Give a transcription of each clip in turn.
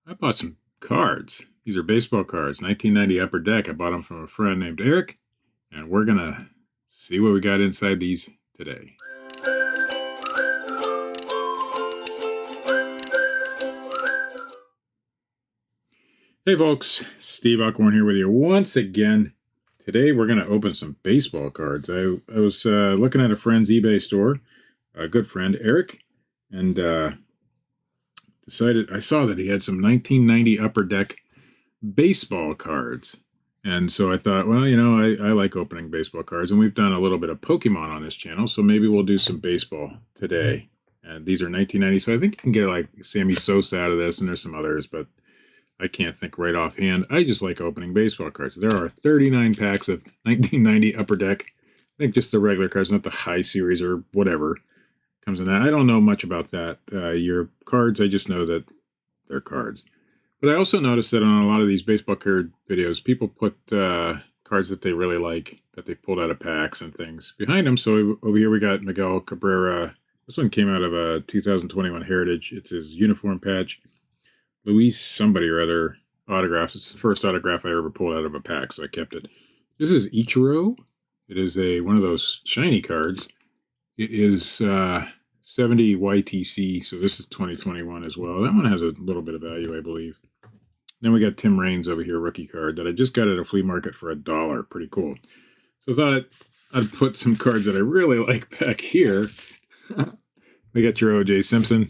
I bought some cards. These are baseball cards, 1990 Upper Deck. I bought them from a friend named Eric, and we're going to see what we got inside these today. Hey folks, Steve Alcorn here with you once again. Today we're going to open some baseball cards. I was looking at a friend's eBay store, a good friend, Eric, and decided I saw that he had some 1990 Upper Deck baseball cards. And so I thought, well, you know, I like opening baseball cards, and we've done a little bit of Pokemon on this channel, so maybe we'll do some baseball today. And these are 1990, so I think you can get like Sammy Sosa out of this, and there's some others, but I can't think right offhand. I just like opening baseball cards. There are 39 packs of 1990 Upper Deck. I think just the regular cards, not the high series or whatever comes in that. I don't know much about that. Your cards, I just know that they're cards. But I also noticed that on a lot of these baseball card videos, people put cards that they really like, that they pulled out of packs and things behind them. So over here we got Miguel Cabrera. This one came out of a 2021 Heritage. It's his uniform patch. Luis somebody or other autographs. It's the first autograph I ever pulled out of a pack, so I kept it. This is Ichiro. It is one of those shiny cards. It is 70 YTC, so this is 2021 as well. That one has a little bit of value, I believe. Then we got Tim Raines over here, rookie card, that I just got at a flea market for $1. Pretty cool. So I thought I'd put some cards that I really like back here. We got your O.J. Simpson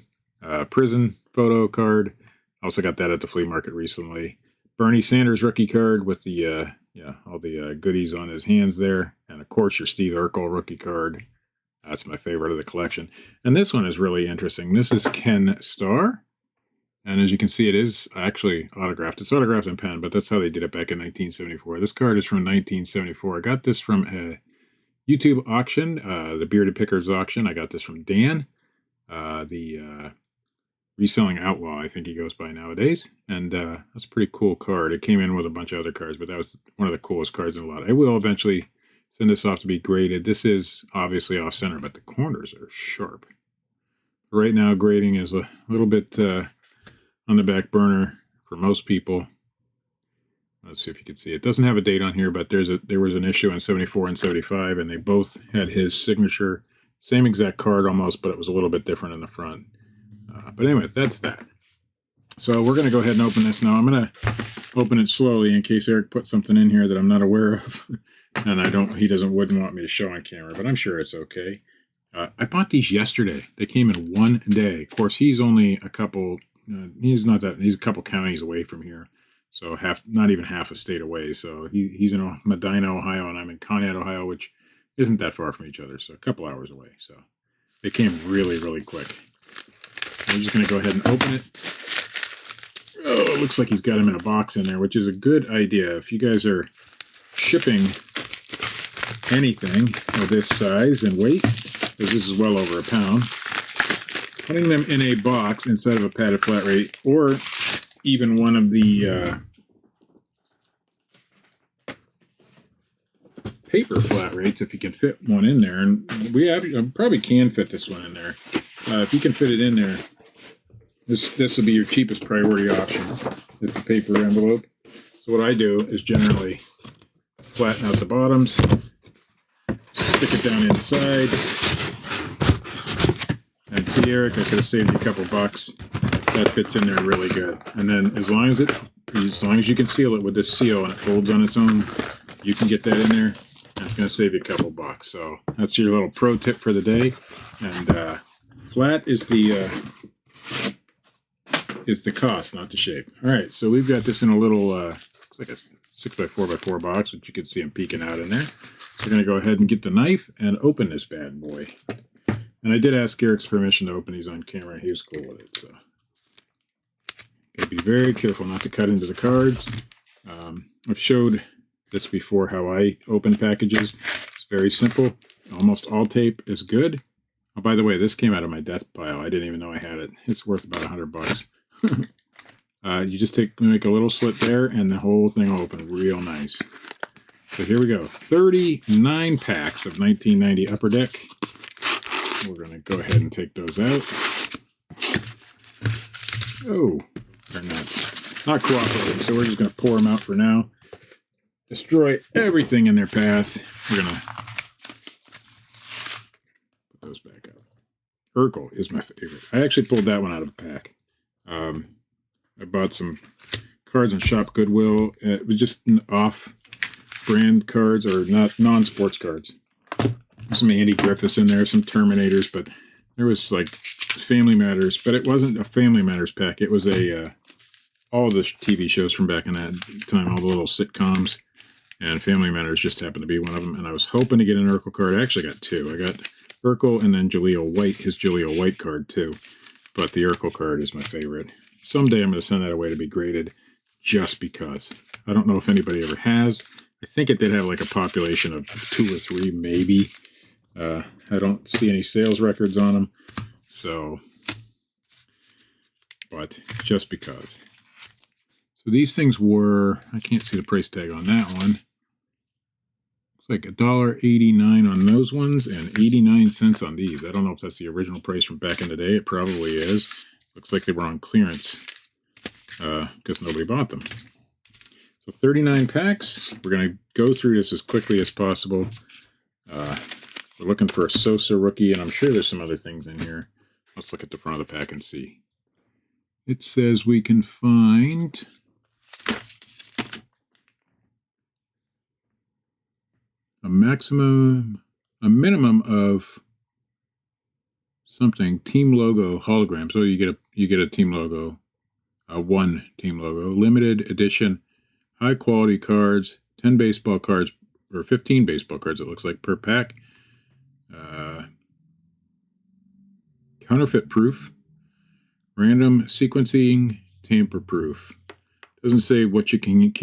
prison photo card. Also got that at the flea market recently. Bernie Sanders rookie card with the all the goodies on his hands there, and of course your Steve Urkel rookie card. That's my favorite of the collection. And this one is really interesting. This is Ken Starr, and as you can see, it is actually autographed. It's autographed in pen, but that's how they did it back in 1974. This card is from 1974. I got this from a YouTube auction, the Bearded Pickers auction. I got this from Dan, the Reselling Outlaw, I think he goes by nowadays. And that's a pretty cool card. It came in with a bunch of other cards, but that was one of the coolest cards in a lot. I will eventually send this off to be graded. This is obviously off center, but the corners are sharp. Right now, grading is a little bit on the back burner for most people. Let's see if you can see. It doesn't have a date on here, but there was an issue in 74 and 75, and they both had his signature. Same exact card almost, but it was a little bit different in the front. But anyway, that's that. So we're going to go ahead and open this now. I'm going to open it slowly in case Eric put something in here that I'm not aware of. And he wouldn't want me to show on camera, but I'm sure it's okay. I bought these yesterday. They came in one day. Of course, he's only a couple, he's a couple counties away from here. So not even half a state away. So he's in Medina, Ohio, and I'm in Conneaut, Ohio, which isn't that far from each other. So a couple hours away. So they came really, really quick. I'm just going to go ahead and open it. Oh, it looks like he's got them in a box in there, which is a good idea. If you guys are shipping anything of this size and weight, because this is well over a pound, putting them in a box instead of a padded flat rate, or even one of the paper flat rates, if you can fit one in there. And I probably can fit this one in there. If you can fit it in there, this will be your cheapest priority option, is the paper envelope. So what I do is generally flatten out the bottoms, stick it down inside, and see, Eric, I could have saved you a couple bucks. That fits in there really good. And then as long as you can seal it with this seal and it folds on its own, you can get that in there, and it's going to save you a couple bucks. So that's your little pro tip for the day. And flat is the cost, not the shape. All right, so we've got this in a little, looks like a 6x4x4 box, which you can see them peeking out in there. So we're going to go ahead and get the knife and open this bad boy. And I did ask Eric's permission to open these on camera, and he was cool with it. So got to be very careful not to cut into the cards. I've showed this before, how I open packages. It's very simple. Almost all tape is good. Oh, by the way, this came out of my death pile. I didn't even know I had it. It's worth about $100. You just make a little slit there, and the whole thing will open real nice. So here we go. 39 packs of 1990 Upper Deck. We're going to go ahead and take those out. Oh, they're not not cooperating, so we're just going to pour them out for now. Destroy everything in their path. We're going to put those back up. Urkel is my favorite. I actually pulled that one out of the pack. I bought some cards on Shop Goodwill. It was just off-brand cards, or not non-sports cards. There's some Andy Griffiths in there, some Terminators, but there was like Family Matters, but it wasn't a Family Matters pack. It was all the TV shows from back in that time, all the little sitcoms, and Family Matters just happened to be one of them. And I was hoping to get an Urkel card. I actually got two. I got Urkel and then Jaleel White, his Jaleel White card too. But the Urkel card is my favorite. Someday I'm going to send that away to be graded just because. I don't know if anybody ever has. I think it did have like a population of 2 or 3, maybe. I don't see any sales records on them. So, but just because. So these things were, I can't see the price tag on that one. Looks like $1.89 on those ones and 89 cents on these. I don't know if that's the original price from back in the day. It probably is. Looks like they were on clearance because nobody bought them. So 39 packs. We're going to go through this as quickly as possible. We're looking for a Sosa rookie, and I'm sure there's some other things in here. Let's look at the front of the pack and see. It says we can find a minimum of something, team logo hologram. So you get a team logo, one team logo, limited edition, high quality cards, 10 baseball cards, or 15 baseball cards it looks like per pack. Counterfeit proof, random sequencing, tamper proof. Doesn't say what you can and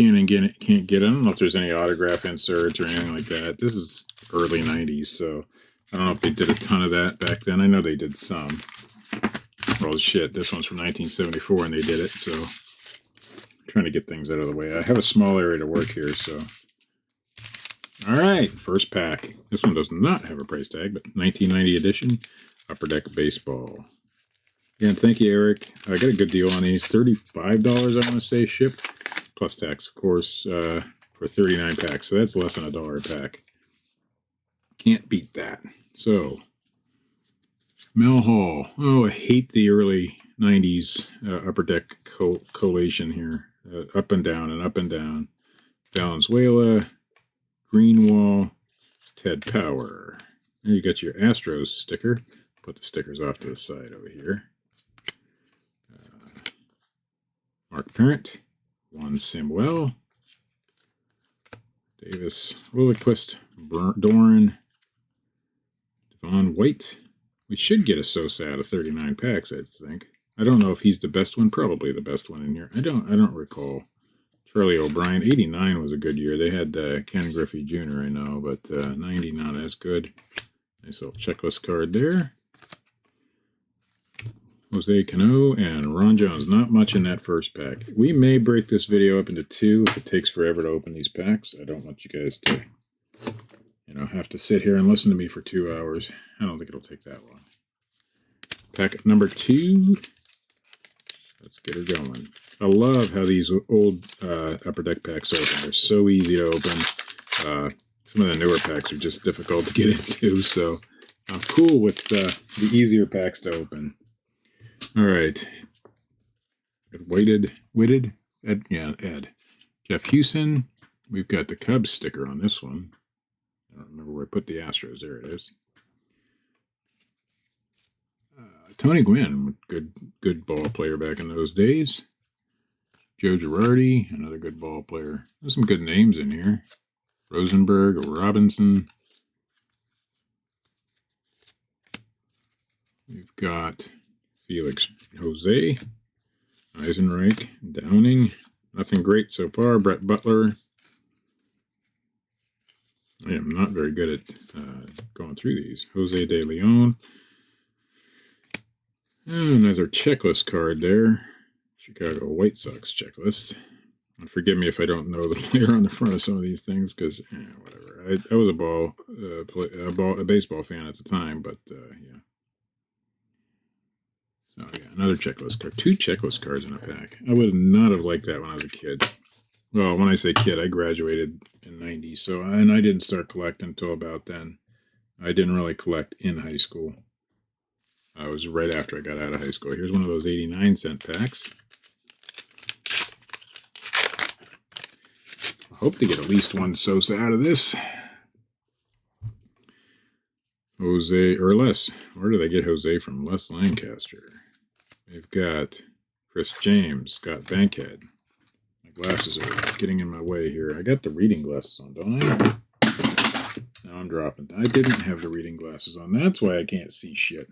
can't get. I don't know if there's any autograph inserts or anything like that. This is early 90s, so I don't know if they did a ton of that back then. I know they did some. Well, shit, this one's from 1974 and they did it, so I'm trying to get things out of the way. I have a small area to work here, so. All right, first pack. This one does not have a price tag, but 1990 edition, Upper Deck Baseball. Again, thank you, Eric. I got a good deal on these. $35, I want to say, shipped, plus tax, of course, for 39 packs. So that's less than $1 a pack. Can't beat that. So, Mel Hall. Oh, I hate the early 90s Upper Deck collation here. Up and down and up and down. Valenzuela, Greenwall, Ted Power. There you got your Astros sticker. Put the stickers off to the side over here. Mark Parent, Juan Samuel, Davis, Lilliquist, Doran, Devon White. We should get a Sosa out of 39 packs, I think. I don't know if he's the best one. Probably the best one in here. I don't recall. Charlie O'Brien, 89 was a good year. They had Ken Griffey Jr., I know, but 90 not as good. Nice little checklist card there. Jose Cano and Ron Jones. Not much in that first pack. We may break this video up into 2 if it takes forever to open these packs. I don't want you guys to, have to sit here and listen to me for 2 hours. I don't think it'll take that long. Pack number 2. Let's get her going. I love how these old Upper Deck packs open. They're so easy to open. Some of the newer packs are just difficult to get into, so I'm cool with the easier packs to open. All right. Witted. Ed. Yeah, Ed. Jeff Hewson. We've got the Cubs sticker on this one. I don't remember where I put the Astros. There it is. Tony Gwynn, good ball player back in those days. Joe Girardi, another good ball player. There's some good names in here. Rosenberg, Robinson. We've got Felix Jose, Eisenreich, Downing. Nothing great so far. Brett Butler. I am not very good at going through these. Jose De Leon. And another checklist card there. Chicago White Sox checklist. And forgive me if I don't know the player on the front of some of these things, because whatever. I was a baseball fan at the time, but yeah. So yeah, another checklist card. 2 checklist cards in a pack. I would not have liked that when I was a kid. Well, when I say kid, I graduated in '90, so and I didn't start collecting until about then. I didn't really collect in high school. It was right after I got out of high school. Here's one of those 89-cent packs. I hope to get at least one Sosa out of this. Jose, or Les. Where did I get Jose from? Les Lancaster. We've got Chris James, Scott Bankhead. My glasses are getting in my way here. I got the reading glasses on, don't I? Now I'm dropping. I didn't have the reading glasses on. That's why I can't see shit.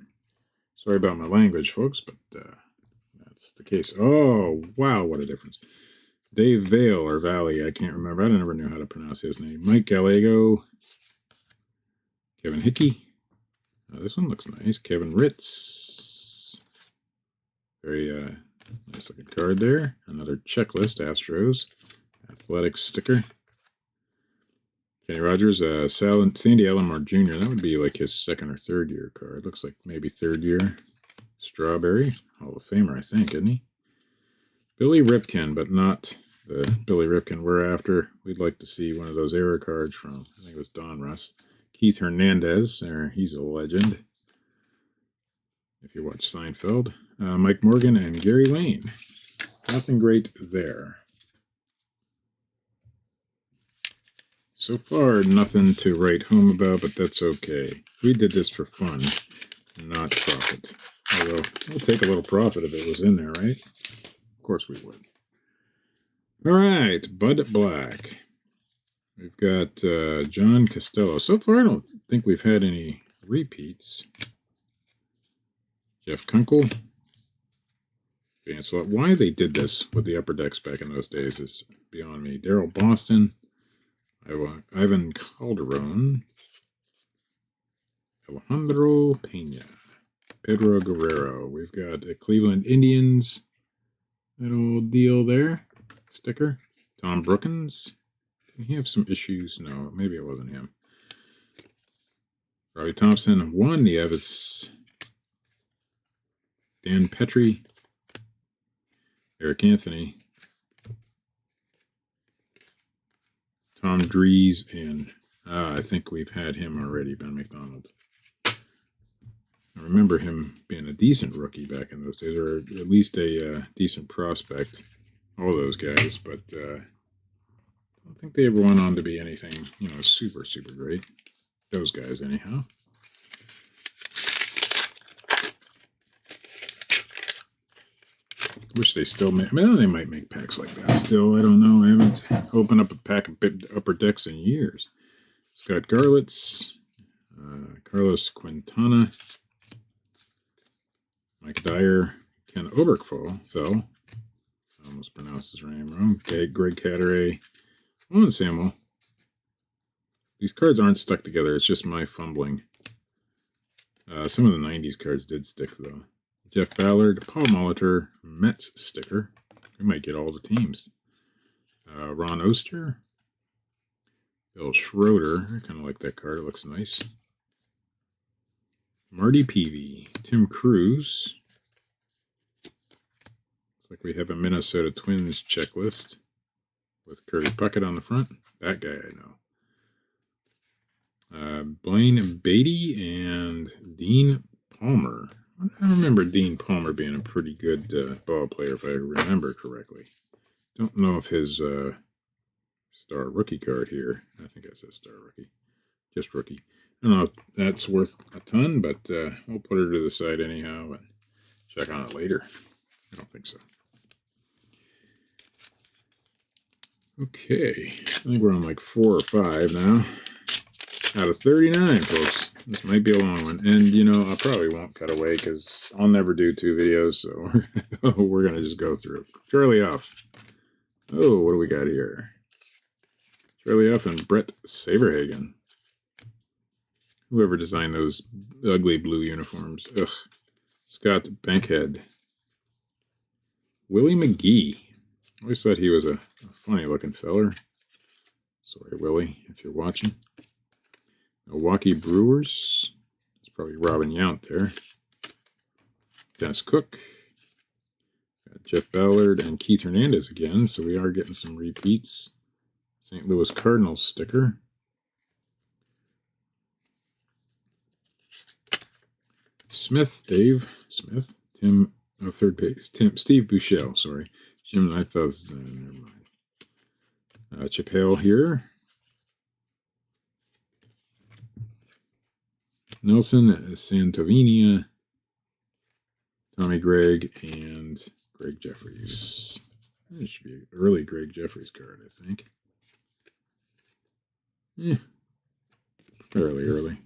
Sorry about my language, folks, but that's the case. Oh, wow, what a difference. Dave Vale, or Valley, I can't remember. I never knew how to pronounce his name. Mike Gallego. Kevin Hickey. This one looks nice. Kevin Ritz. Very nice looking card there. Another checklist, Astros. Athletics sticker. Kenny Rogers, Sandy Alomar Jr. That would be like his 2nd or 3rd year card. Looks like maybe 3rd year. Strawberry. Hall of Famer, I think, isn't he? Billy Ripken, but not the Billy Ripken we're after. We'd like to see one of those error cards from, I think it was Don Russ. Keith Hernandez, he's a legend. If you watch Seinfeld. Mike Morgan and Gary Lane. Nothing great there. So far, nothing to write home about, but that's okay. We did this for fun, not profit. Although, we'll take a little profit if it was in there, right? Of course we would. All right, Bud Black. We've got John Costello. So far, I don't think we've had any repeats. Jeff Kunkel. Vance Lott. Why they did this with the upper decks back in those days is beyond me. Daryl Boston. Ivan Calderon. Alejandro Pena. Pedro Guerrero. We've got a Cleveland Indians. That old deal there. Sticker. Tom Brookins. Did he have some issues? No, maybe it wasn't him. Robbie Thompson. Juan Nieves. Dan Petrie. Eric Anthony. Tom Dries, and I think we've had him already, Ben McDonald. I remember him being a decent rookie back in those days, or at least a decent prospect. All those guys, but I don't think they ever went on to be anything, super, super great. Those guys, anyhow. Wish they still make. Well, they might make packs like that still. I don't know. I haven't opened up a pack of upper decks in years. Scott Garlitz, Carlos Quintana, Mike Dyer, Ken Oberkfell. I almost pronounced his name wrong. Okay, Greg Catteray, Owen Samuel. These cards aren't stuck together. It's just my fumbling. Some of the 90s cards did stick, though. Jeff Ballard, Paul Molitor, Mets sticker. We might get all the teams. Ron Oster. Bill Schroeder. I kind of like that card. It looks nice. Marty Peavy. Tim Cruz. Looks like we have a Minnesota Twins checklist with Kirby Puckett on the front. That guy I know. Blaine Beatty and Dean Palmer. I remember Dean Palmer being a pretty good ball player, if I remember correctly. Don't know if his Starr rookie card here. I think I said Starr rookie. Just rookie. I don't know if that's worth a ton, but we'll put her to the side anyhow and check on it later. I don't think so. Okay. I think we're on like 4 or 5 now. Out of 39, folks. This might be a long one. And, I probably won't cut away because I'll never do 2 videos. So we're going to just go through. Charlie Huff. Oh, what do we got here? Charlie Huff and Brett Saberhagen. Whoever designed those ugly blue uniforms. Ugh. Scott Bankhead. Willie McGee. I always thought he was a funny-looking feller. Sorry, Willie, if you're watching. Milwaukee Brewers. It's probably Robin Yount there. Dennis Cook. Got Jeff Ballard and Keith Hernandez again, so we are getting some repeats. St. Louis Cardinals sticker. Smith, Dave Smith, Tim, third base, Steve Bouchel, sorry. Jim, I thought, never mind. Chip Hale here. Nelson Santovinia, Tommy Gregg, and Greg Jeffries. That should be an early Greg Jeffries card, I think. Yeah, fairly early.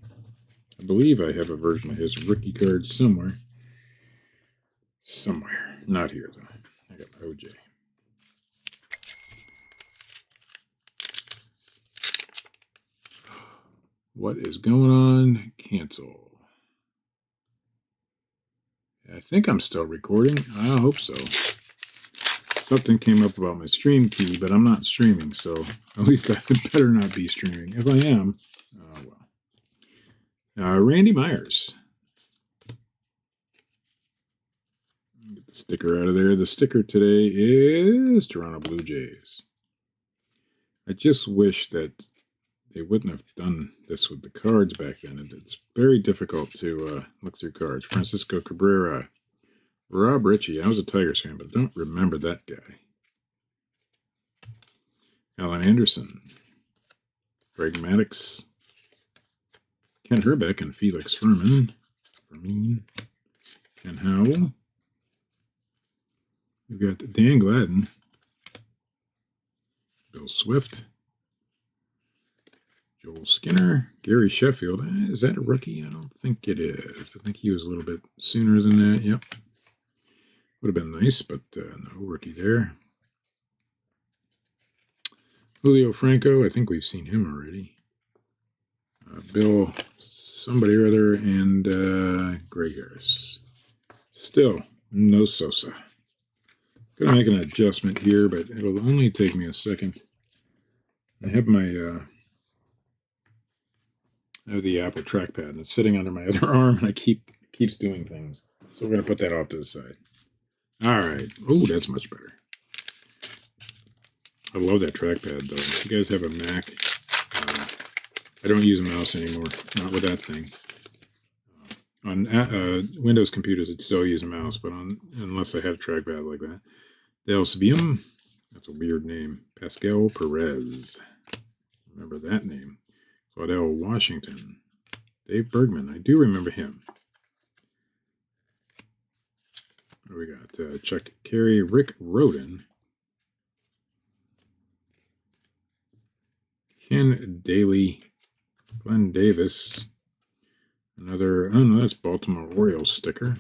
I believe I have a version of his rookie card somewhere. Somewhere. Not here, though. I got my OJ. What is going on? Cancel. I think I'm still recording. I hope so. Something came up about my stream key, but I'm not streaming, so at least I better not be streaming. If I am, oh well. Randy Myers. Get the sticker out of there. The sticker today is Toronto Blue Jays. I just wish that they wouldn't have done this with the cards back then. It's very difficult to look through cards. Francisco Cabrera. Rob Ritchie. I was a Tigers fan, but I don't remember that guy. Alan Anderson. Greg Maddux. Ken Herbeck and Felix Fermin. Ken Howell. We've got Dan Gladden. Bill Swift. Joel Skinner. Gary Sheffield. Is that a rookie? I don't think it is. I think he was a little bit sooner than that. Yep. Would have been nice, but no rookie there. Julio Franco. I think we've seen him already. Bill somebody or other, and Greg Harris. Still, no Sosa. Gonna make an adjustment here, but it'll only take me a second. I have my the Apple trackpad, and it's sitting under my other arm, and keeps doing things. So we're gonna put that off to the side. All right. Oh, that's much better. I love that trackpad, though. If you guys have a Mac, I don't use a mouse anymore. Not with that thing. On Windows computers, I'd still use a mouse, but unless I had a trackpad like that. Del Svium, that's a weird name. Pascal Perez. Remember that name. Claudel Washington. Dave Bergman. I do remember him. What do we got? Chuck Carey, Rick Roden. Ken Daly. Glenn Davis. Another, oh no, that's Baltimore Orioles sticker.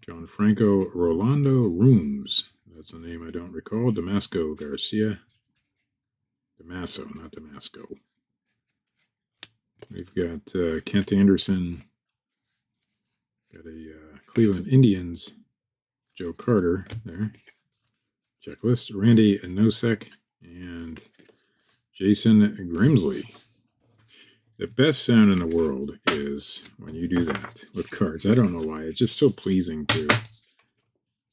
John Franco, Rolando Rooms. That's a name I don't recall. Damasco Garcia. Damaso, not Damasco. We've got Kent Anderson. Got a Cleveland Indians. Joe Carter there. Checklist. Randy Nosek and Jason Grimsley. The best sound in the world is when you do that with cards. I don't know why. It's just so pleasing to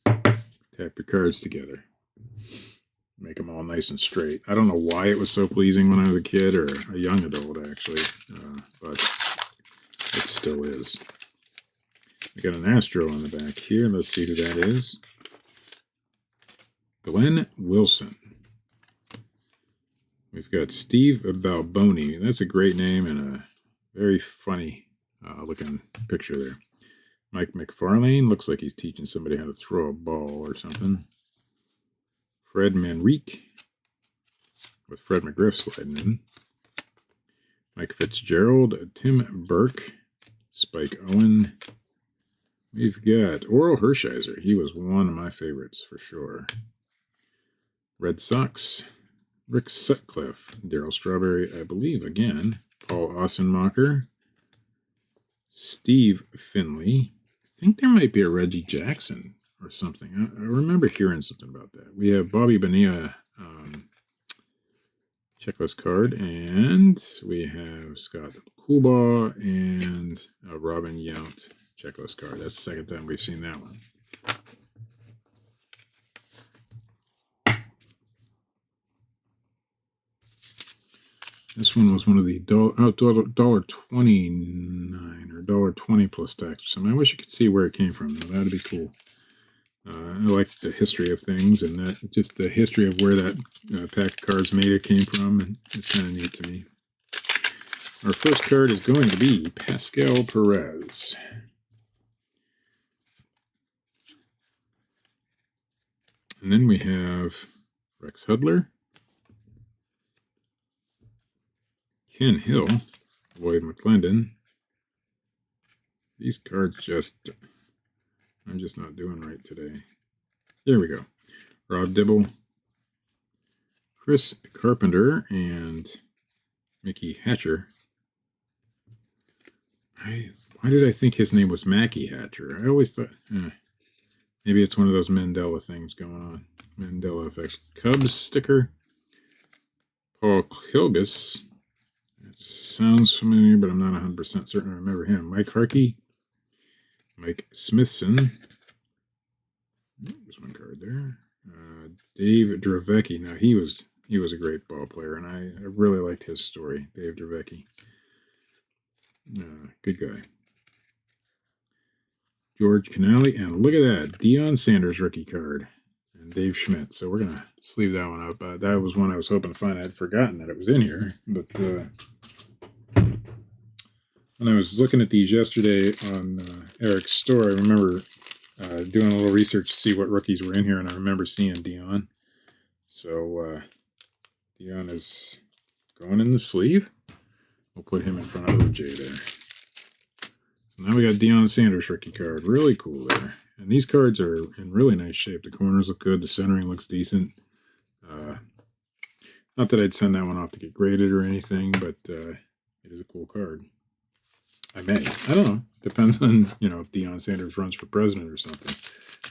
tap your cards together. Make them all nice and straight. I don't know why it was so pleasing when I was a kid or a young adult, actually. But it still is. We got an Astro on the back here. Let's see who that is. Glenn Wilson. We've got Steve Balboni. That's a great name and a very funny looking picture there. Mike McFarlane. Looks like he's teaching somebody how to throw a ball or something. Fred Manrique. With Fred McGriff sliding in. Mike Fitzgerald. Tim Burke. Spike Owen. We've got Oral Hershiser. He was one of my favorites for sure. Red Sox. Rick Sutcliffe, Darryl Strawberry, I believe, again. Paul Ossenmacher, Steve Finley. I think there might be a Reggie Jackson or something. I remember hearing something about that. We have Bobby Bonilla checklist card, and we have Scott Coolbaugh and Robin Yount checklist card. That's the second time we've seen that one. This one was one of the $1.29 or $1.20 plus tax or something. I wish you could see where it came from. That'd be cool. I like the history of things, and that just the history of where that pack of cards made it came from, and it's kind of neat to me. Our first card is going to be Pascal Perez. And then we have Rex Hudler, Ken Hill, Lloyd McClendon. These cards I'm just not doing right today. There we go. Rob Dibble, Chris Carpenter, and Mickey Hatcher. Why did I think his name was Mackie Hatcher? I always thought, maybe it's one of those Mandela things going on. Mandela effects. Cubs sticker. Paul Kilgus. That sounds familiar, but I'm not 100% certain I remember him. Mike Harkey. Mike Smithson. There's one card there. Dave Dravecki. Now he was a great ball player, and I really liked his story. Dave Dravecki. Good guy. George Canale, and look at that, Dion Sanders rookie card, and Dave Schmidt. So we're gonna sleeve that one up. That was one I was hoping to find. I had forgotten that it was in here, but when I was looking at these yesterday on Eric's store, I remember doing a little research to see what rookies were in here, and I remember seeing Dion. So Dion is going in the sleeve. We'll put him in front of OJ there. So now we got Deion Sanders rookie card. Really cool there. And these cards are in really nice shape. The corners look good. The centering looks decent. Not that I'd send that one off to get graded or anything, but it is a cool card. I may. I don't know. Depends on, if Deion Sanders runs for president or something.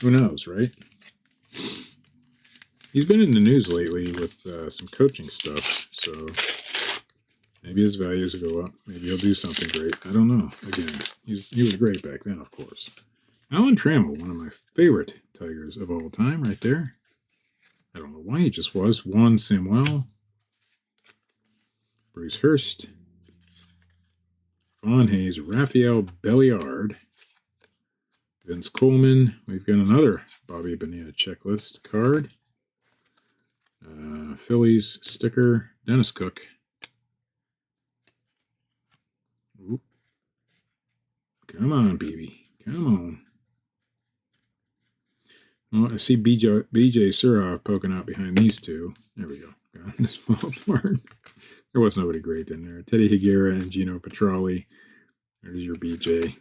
Who knows, right? He's been in the news lately with some coaching stuff, so maybe his values will go up. Maybe he'll do something great. I don't know. Again, he was great back then, of course. Alan Trammell, one of my favorite Tigers of all time, right there. I don't know why he just was. Juan Samuel, Bruce Hurst, Vaughn Hayes, Raphael Belliard, Vince Coleman. We've got another Bobby Bonilla checklist card. Phillies sticker, Dennis Cook. Oop. Come on, baby. Come on. Well, I see BJ Surhoff poking out behind these two. There we go. God, this fall apart. There was nobody great in there. Teddy Higuera and Gino Petralli. There's your BJ.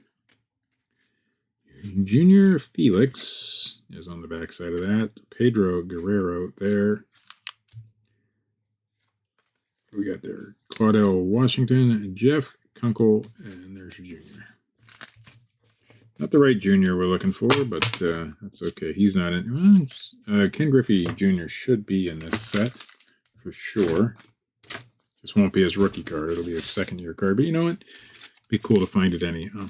Junior Felix is on the back side of that. Pedro Guerrero there. We got there Claudel Washington, Jeff Kunkel, and there's your junior. Not the right junior we're looking for, but that's okay. He's not in. Ken Griffey Jr. should be in this set for sure. Just won't be his rookie card. It'll be his second-year card. But you know what? Be cool to find it anyhow.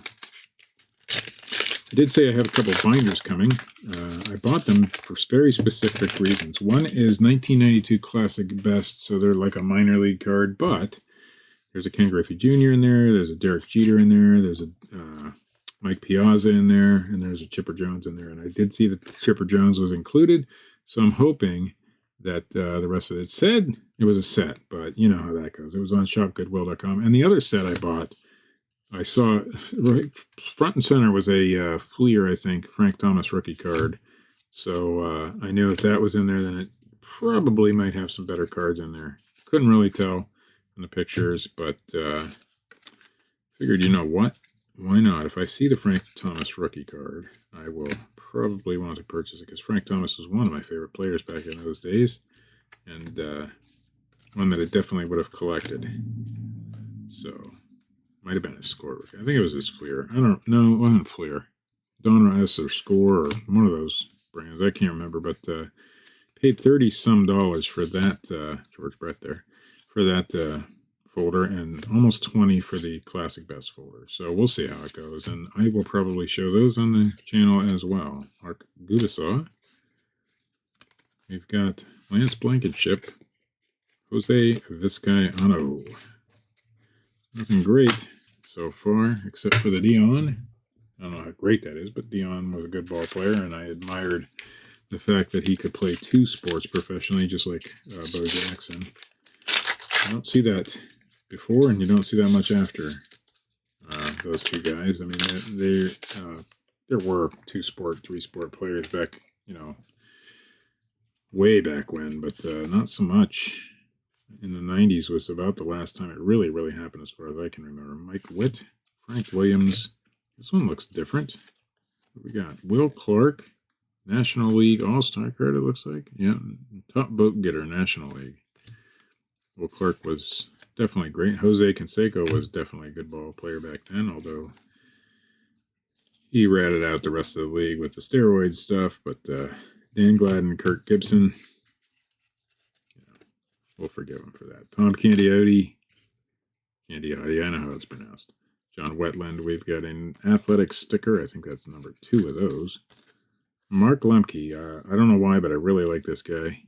I did say I have a couple binders coming. I bought them for very specific reasons. One is 1992 Classic Best, so they're like a minor league card, but there's a Ken Griffey Jr. in there, there's a Derek Jeter in there, there's a Mike Piazza in there, and there's a Chipper Jones in there. And I did see that Chipper Jones was included, so I'm hoping that the rest of it said it was a set, but you know how that goes. It was on shopgoodwill.com. And the other set I bought, I saw right front and center was a Fleer, I think, Frank Thomas rookie card. So I knew if that was in there, then it probably might have some better cards in there. Couldn't really tell in the pictures, but figured, you know what? Why not? If I see the Frank Thomas rookie card, I will probably want to purchase it because Frank Thomas was one of my favorite players back in those days, and one that I definitely would have collected. So, might have been his score rookie. I think it was his Fleer. I don't know. It wasn't Fleer. Don Rice or Score or one of those brands. I can't remember, but paid $30-some for that, George Brett there, for for that folder and almost 20 for the Classic Best folder. So we'll see how it goes, and I will probably show those on the channel as well. Mark Gubisaw. We've got Lance Blankenship, Jose Vizcaino. Nothing great so far, except for the Dion. I don't know how great that is, but Dion was a good ball player, and I admired the fact that he could play 2 sports professionally, just like Bo Jackson. I don't see that before, and you don't see that much after those 2 guys. I mean, there were 2-sport, 3-sport players back, way back when, but not so much. In the 90s was about the last time it really, really happened as far as I can remember. Mike Witt, Frank Williams. This one looks different. What we got? Will Clark, National League All-Star card, it looks like. Yeah, top vote getter, National League. Will Clark was definitely great. Jose Canseco was definitely a good ball player back then, although he ratted out the rest of the league with the steroid stuff. But Dan Gladden, Kirk Gibson, we'll forgive him for that. Tom Candiotti, I know how it's pronounced. John Wetland, we've got an athletic sticker. I think that's number 2 of those. Mark Lemke, I don't know why, but I really like this guy.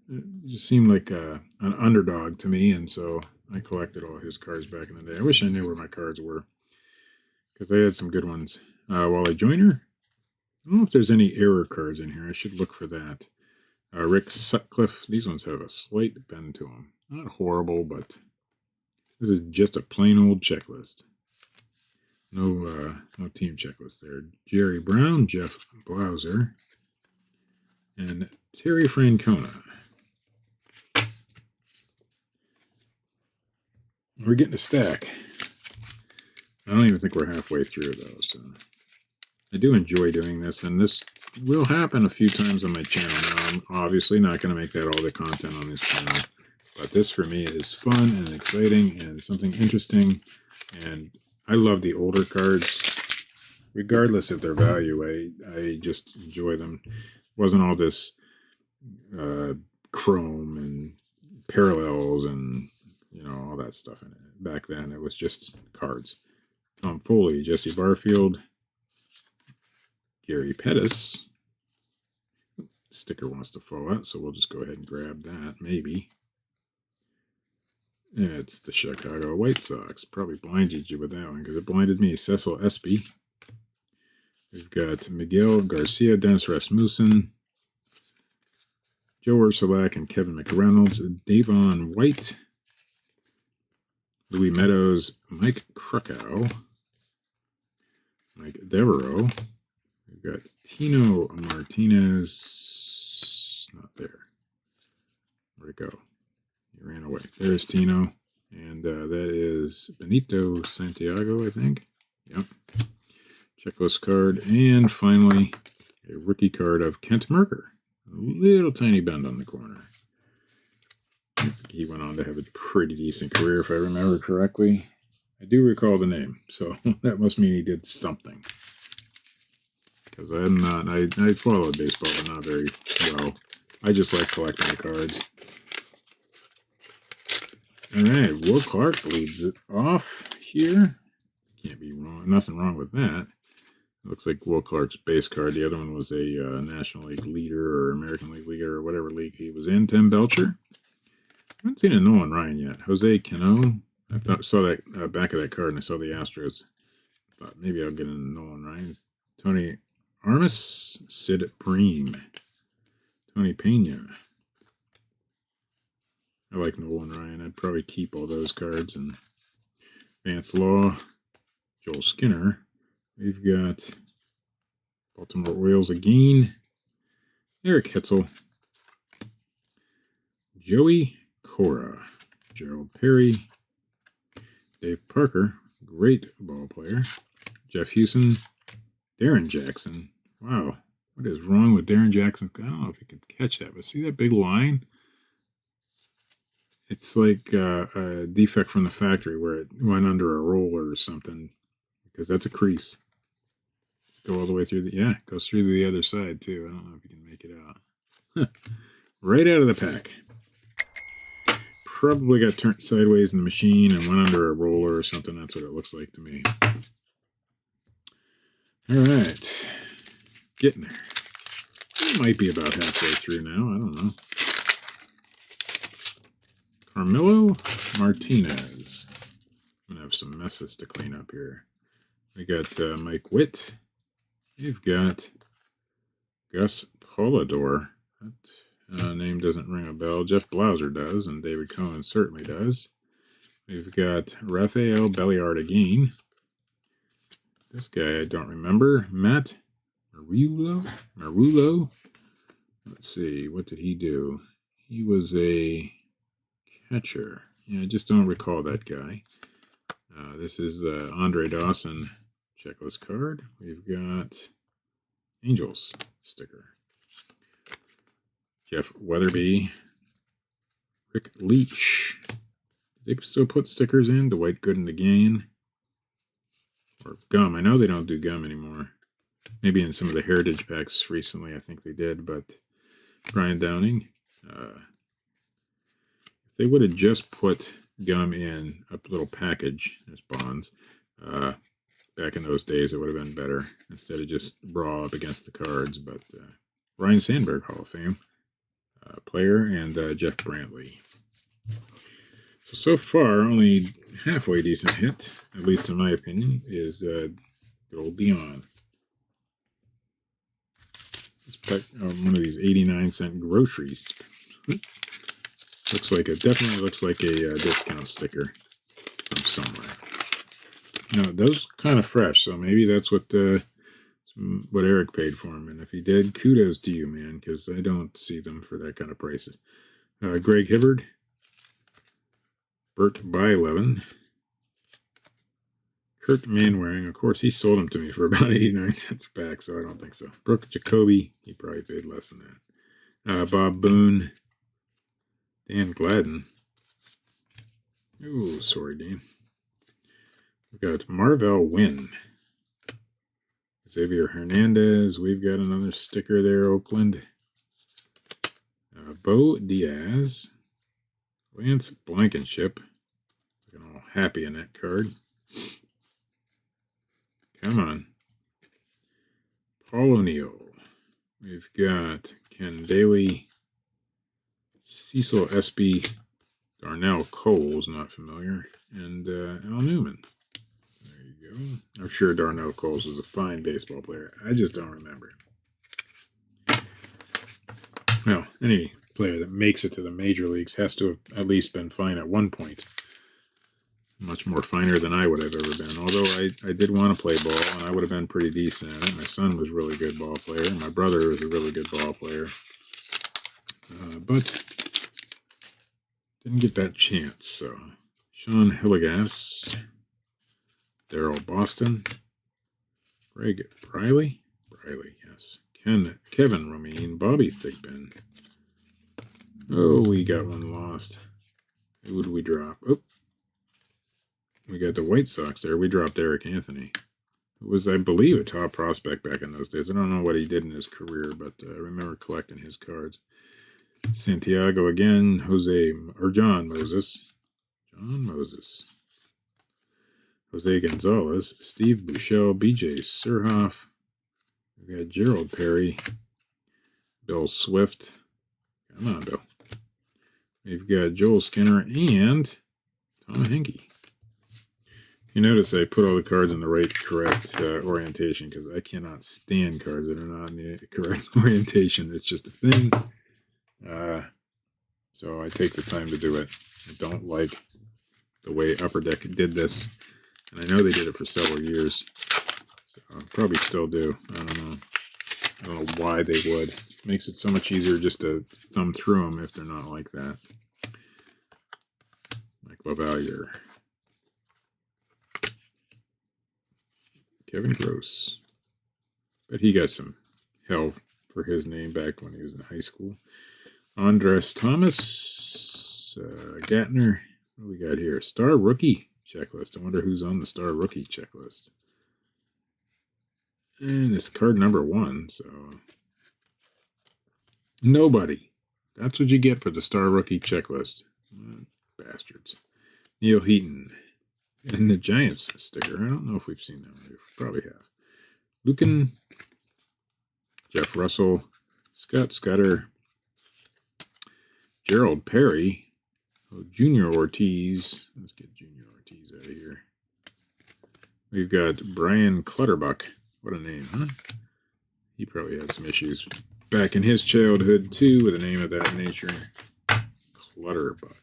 It just seemed like an underdog to me, and so I collected all his cards back in the day. I wish I knew where my cards were, because I had some good ones. Wally Joyner, I don't know if there's any error cards in here. I should look for that. Rick Sutcliffe, these ones have a slight bend to them. Not horrible, but this is just a plain old checklist. No team checklist there. Jerry Brown, Jeff Blauser, and Terry Francona. We're getting a stack. I don't even think we're halfway through those. So I do enjoy doing this, and this will happen a few times on my channel. Now, I'm obviously not going to make that all the content on this channel, but this for me is fun and exciting and something interesting, and I love the older cards, regardless of their value. I just enjoy them. It wasn't all this chrome and parallels and all that stuff in it. Back then, it was just cards. Tom Foley, Jesse Barfield, Gary Pettis. Sticker wants to fall out, so we'll just go ahead and grab that, maybe. It's the Chicago White Sox. Probably blinded you with that one, because it blinded me. Cecil Espy. We've got Miguel Garcia, Dennis Rasmussen, Joe Ursulak, and Kevin McReynolds. Davon White, Louis Meadows, Mike Krakow, Mike Devereaux. We've got Tino Martinez. Not there. Where'd it go? He ran away. There's Tino. And that is Benito Santiago, I think. Yep. Checklist card. And finally, a rookie card of Kent Merker. A little tiny bend on the corner. He went on to have a pretty decent career, if I remember correctly. I do recall the name, so that must mean he did something. Because I'm not, I followed baseball, but not very well. I just like collecting the cards. All right, Will Clark leads it off here. Can't be wrong, nothing wrong with that. Looks like Will Clark's base card. The other one was a National League leader or American League leader or whatever league he was in. Tim Belcher. I haven't seen a Nolan Ryan yet. Jose Cano. I saw that back of that card and I saw the Astros. Thought maybe I'll get a Nolan Ryan. Tony Armas. Sid Bream. Tony Pena. I like Nolan Ryan. I'd probably keep all those cards. And Vance Law. Joel Skinner. We've got Baltimore Orioles again. Eric Hitzel. Joey Cora. Gerald Perry. Dave Parker. Great ball player. Jeff Hewson. Darren Jackson. Wow. What is wrong with Darren Jackson? I don't know if you can catch that, but see that big line? It's like a defect from the factory where it went under a roller or something, because that's a crease. Let's go all the way through the, yeah, it goes through to the other side too. I don't know if you can make it out. Right out of the pack. probably got turned sideways in the machine and went under a roller or something. That's what it looks like to me. All right. Getting there. It might be about halfway through now. I don't know. Carmelo Martinez. I'm going to have some messes to clean up here. We got Mike Witt. We've got Gus Polidor. That name doesn't ring a bell. Jeff Blauser does, and David Cohen certainly does. We've got Rafael Belliard again. This guy I don't remember. Matt Marullo. Let's see. What did he do? He was a catcher. Yeah, I just don't recall that guy. This is Andre Dawson checklist card. We've got Angels sticker. Jeff Weatherby. Rick Leach. They still put stickers in. Dwight Gooden again. Or gum. I know they don't do gum anymore. Maybe in some of the Heritage packs recently, I think they did. But Brian Downing. If they would have just put gum in a little package as bonds, back in those days, it would have been better instead of just raw up against the cards. But Ryan Sandberg, Hall of Fame player, and Jeff Brantley. So far, only halfway decent hit, at least in my opinion, is good old Dion. It's one of these 89-cent groceries. Definitely looks like a discount sticker from somewhere. Now, those kind of fresh, so maybe that's what Eric paid for them. And if he did, kudos to you, man, because I don't see them for that kind of prices. Greg Hibbard. Bert Bylevin. Kurt Manwaring. Of course, he sold them to me for about 89 cents back, so I don't think so. Brooke Jacoby. He probably paid less than that. Bob Boone. Dan Gladden. Ooh, sorry, Dan. We've got Marvell Wynn. Xavier Hernandez. We've got another sticker there, Oakland. Bo Diaz. Lance Blankenship. Looking all happy in that card. Come on. Paul O'Neill. We've got Ken Daly. Cecil Espy. Darnell Coles, not familiar. And Al Newman. There you go. I'm sure Darnell Coles was a fine baseball player. I just don't remember him. Well, any player that makes it to the major leagues has to have at least been fine at one point. Much more finer than I would have ever been. Although I did want to play ball, and I would have been pretty decent at it. My son was a really good ball player. My brother was a really good ball player. But didn't get that chance. So Sean Hillegas, Daryl Boston, Greg Briley, yes, Kevin Romine, Bobby Thigpen. Oh, we got one lost. Who did we drop? Oh, we got the White Sox there. We dropped Eric Anthony, who was, I believe, a top prospect back in those days. I don't know what he did in his career, but I remember collecting his cards. Santiago again, John Moses. Jose Gonzalez, Steve Buechel, BJ Surhoff. We got Gerald Perry, Bill Swift. Come on, Bill. We've got Joel Skinner and Tom Henke. You notice I put all the cards in the correct orientation because I cannot stand cards that are not in the correct orientation. It's just a thing. So I take the time to do it. I don't like the way Upper Deck did this. And I know they did it for several years. So probably still do. I don't know why they would. It makes it so much easier just to thumb through them if they're not like that. Mike LaValliere. Kevin Gross. But he got some hell for his name back when he was in high school. Andres Thomas. Gatner. What do we got here? Starr Rookie checklist. I wonder who's on the Starr Rookie checklist. And it's card number 1, so nobody. That's what you get for the Starr Rookie checklist. bastards. Neil Heaton. And the Giants sticker. I don't know if we've seen that one. We probably have. Lucan. Jeff Russell. Scott Scudder. Gerald Perry. Oh, Junior Ortiz. Let's get Junior Ortiz out of here. We've got Brian Clutterbuck. What a name, huh? He probably had some issues back in his childhood, too, with a name of that nature. Clutterbuck.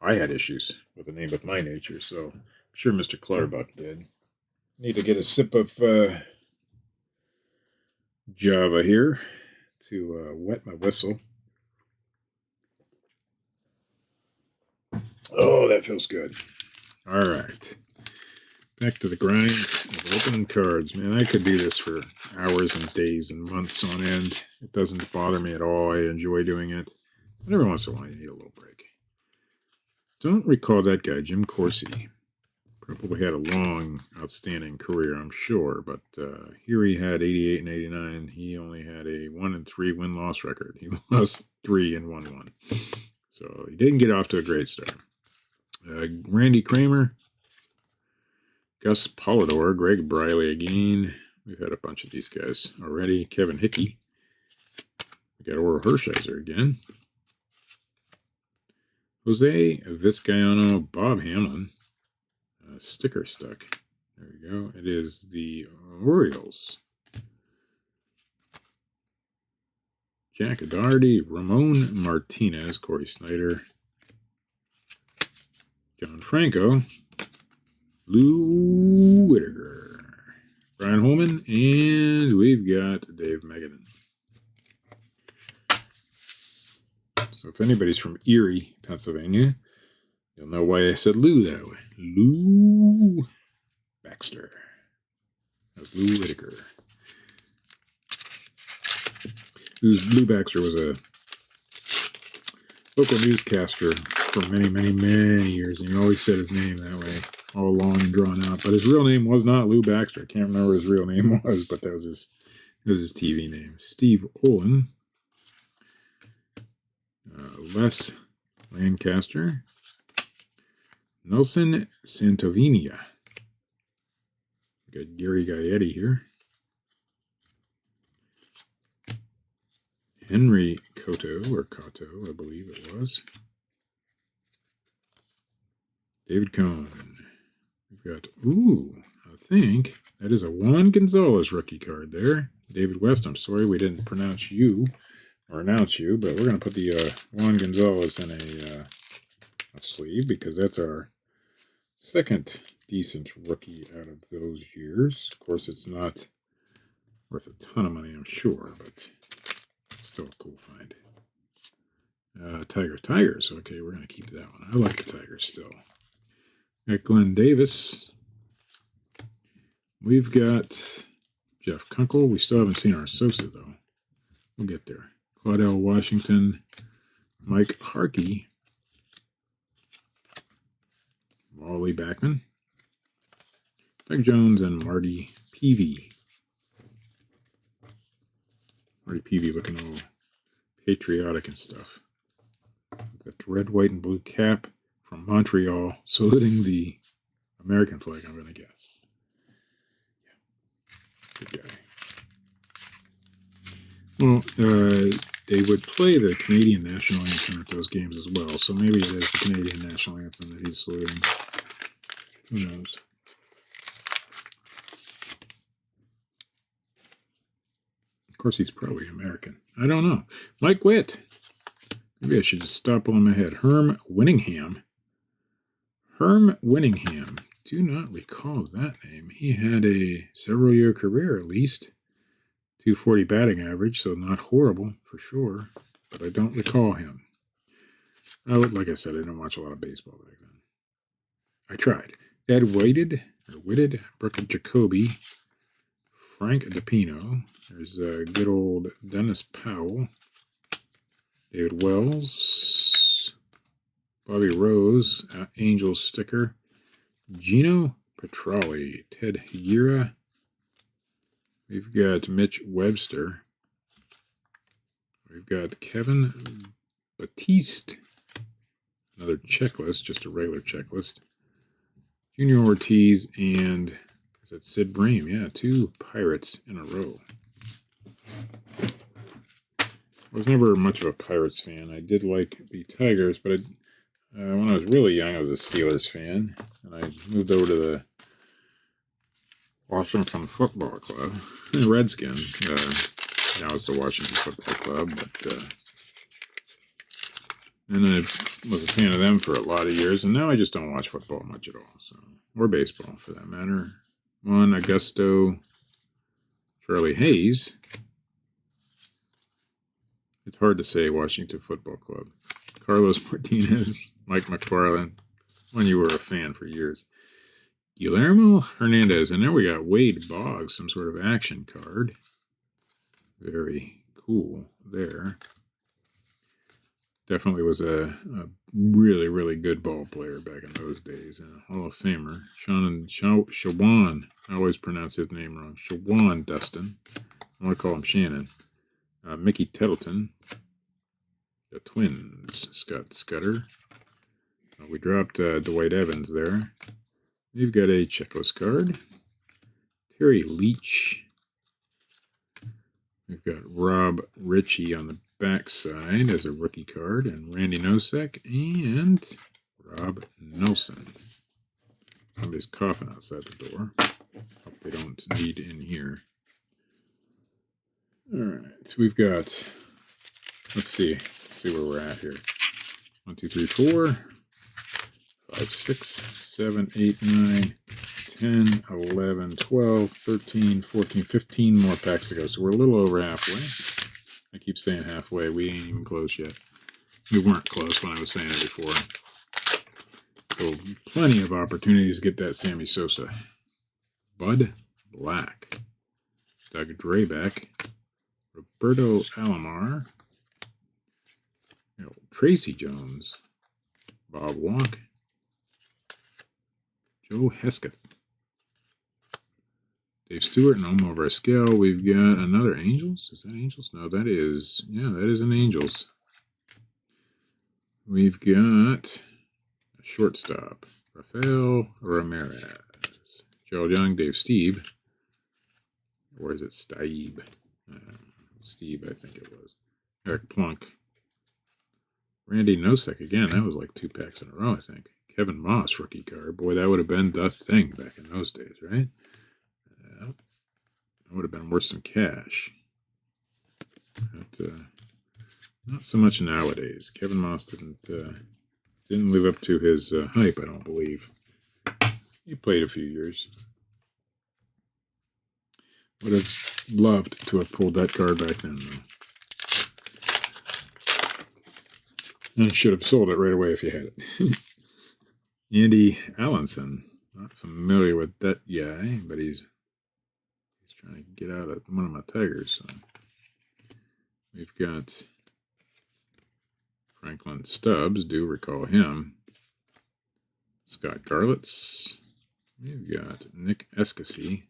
I had issues with a name of my nature, so I'm sure Mr. Clutterbuck did. Need to get a sip of Java here to wet my whistle. Oh, that feels good. All right. Back to the grind of opening cards. Man, I could do this for hours and days and months on end. It doesn't bother me at all. I enjoy doing it. But every once in a while, you need a little break. Don't recall that guy, Jim Corsi. Probably had a long, outstanding career, I'm sure. But here he had 88 and 89. He only had a 1-3 win-loss record. He lost 3 and won 1. So he didn't get off to a great start. Randy Kramer, Gus Polidor, Greg Briley again. We've had a bunch of these guys already. Kevin Hickey. We got Oral Hershiser again. Jose Vizcaino, Bob Hamlin. Sticker stuck. There we go. It is the Orioles. Jack Doherty, Ramon Martinez, Corey Snyder. John Franco, Lou Whitaker, Brian Holman, and we've got Dave Megadon. So if anybody's from Erie, Pennsylvania, you'll know why I said Lou that way. Lou Baxter. That's Lou Whitaker. Lou Baxter was a local newscaster for many, many, many years, and he always said his name that way, all long and drawn out. But his real name was not Lou Baxter. I can't remember what his real name was, but that was his TV name. Steve Olin, Les Lancaster, Nelson Santovinia. We got Gary Gaetti here. Henry Cotto, I believe it was. David Cohn. We've got, I think that is a Juan Gonzalez rookie card there. David West, I'm sorry we didn't pronounce you or announce you, but we're going to put the Juan Gonzalez in a sleeve because that's our second decent rookie out of those years. Of course, it's not worth a ton of money, I'm sure, but still a cool find. Tigers. Okay, we're going to keep that one. I like the Tigers still. Got Glenn Davis. We've got Jeff Kunkel. We still haven't seen our Sosa, though. We'll get there. Claudel Washington. Mike Harkey. Wally Backman. Doug Jones and Marty Peavy. Marty Peavy looking all patriotic and stuff. Got the red, white, and blue cap from Montreal, saluting the American flag, I'm going to guess. Yeah. Good guy. Well, they would play the Canadian national anthem at those games as well, so maybe it is the Canadian national anthem that he's saluting. Who knows? Of course, he's probably American. I don't know. Mike Witt. Maybe I should just stop on my head. Herm Winningham. Do not recall that name. He had a several-year career at least. 240 batting average, so not horrible for sure. But I don't recall him. Like I said, I didn't watch a lot of baseball back then. I tried. Ed Whitted, Brooke Jacoby, Frank DePino. There's good old Dennis Powell. David Wells, Bobby Rose, Angels sticker, Gino Petrali, Ted Higuera. We've got Mitch Webster. We've got Kevin Batiste, Another checklist, just a regular checklist. Junior Ortiz and is it Sid Bream? Yeah, 2 Pirates in a row. I was never much of a Pirates fan. I did like the Tigers, but when I was really young, I was a Steelers fan, and I moved over to the Washington Football Club, the Redskins. Now it's the Washington Football Club, but and I was a fan of them for a lot of years, and now I just don't watch football much at all, so or baseball for that matter. Juan Augusto, Charlie Hayes. It's hard to say Washington Football Club. Carlos Martinez, Mike McFarland, when you were a fan for years. Guillermo Hernandez, and there we got Wade Boggs, some sort of action card. Very cool there. Definitely was a really, really good ball player back in those days, and a Hall of Famer. Shawan, I always pronounce his name wrong. Shawan Dustin. I want to call him Shannon. Mickey Tettleton. The Twins, Scott Scudder. We dropped Dwight Evans there. We've got a checklist card. Terry Leach. We've got Rob Ritchie on the backside as a rookie card, and Randy Nosek and Rob Nelson. Somebody's coughing outside the door. Hope they don't need in here. All right, we've got. Let's see where we're at here. 1, 2, 3, 4, 5, 6, 7, 8, 9, 10, 11, 12, 13, 14, 15 more packs to go. So we're a little over halfway. I keep saying halfway. We ain't even close yet. We weren't close when I was saying it before. So plenty of opportunities to get that Sammy Sosa. Bud Black. Doug Drabek. Roberto Alomar. Tracy Jones. Bob Walk. Joe Hesketh. Dave Stewart and Omar Vizquel. We've got another Angels. Is that Angels? No, that is. Yeah, that is an Angels. We've got a shortstop. Rafael Ramirez. Gerald Young, Dave Steve. Or is it Steve? Steve, I think it was. Eric Plunk. Randy Nosek again. That was like 2 packs in a row, I think. Kevin Moss, rookie card. Boy, that would have been the thing back in those days, right? That would have been worth some cash. But, not so much nowadays. Kevin Moss didn't live up to his hype, I don't believe. He played a few years. Would have loved to have pulled that card back then, though. And should have sold it right away if you had it. Andy Allenson. Not familiar with that guy, but he's trying to get out of one of my Tigers. So. We've got Franklin Stubbs. Do recall him. Scott Garlitz. We've got Nick Escassi.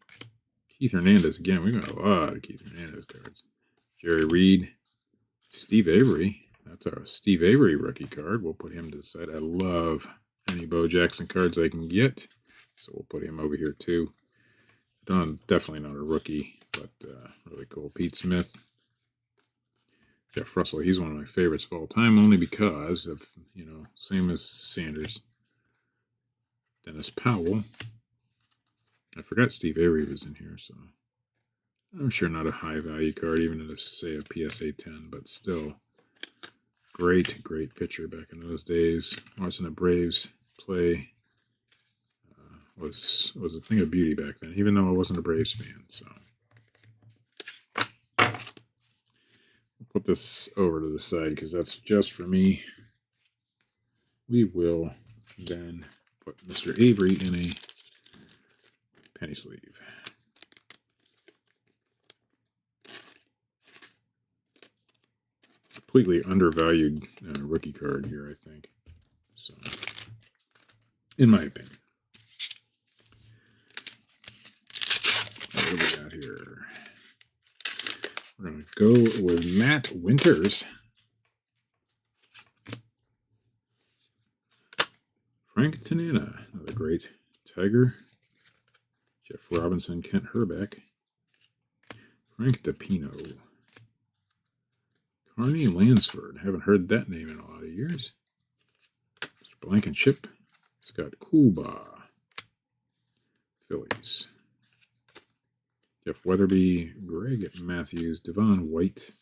Keith Hernandez again. We've got a lot of Keith Hernandez cards. Jerry Reed. Steve Avery. That's our Steve Avery rookie card. We'll put him to the side. I love any Bo Jackson cards I can get. So we'll put him over here too. Definitely not a rookie, but really cool. Pete Smith. Jeff Russell. He's one of my favorites of all time, only because of, same as Sanders. Dennis Powell. I forgot Steve Avery was in here, so I'm sure not a high value card, even if it's, say, a PSA 10, but still great pitcher back in those days. Watching the Braves play was a thing of beauty back then, even though I wasn't a Braves fan. So we'll put this over to the side because that's just for me. We will then put Mr. Avery in a penny sleeve. Completely undervalued rookie card here, I think. So, in my opinion. What do we got here? We're going to go with Matt Winters. Frank Tanana, another great Tiger. Jeff Robinson, Kent Herbeck. Frank DePino. Carney Lansford. Haven't heard that name in a lot of years. Mr. Blankenship. Scott Coolbaugh. Phillies. Jeff Weatherby. Greg Matthews. Devon White.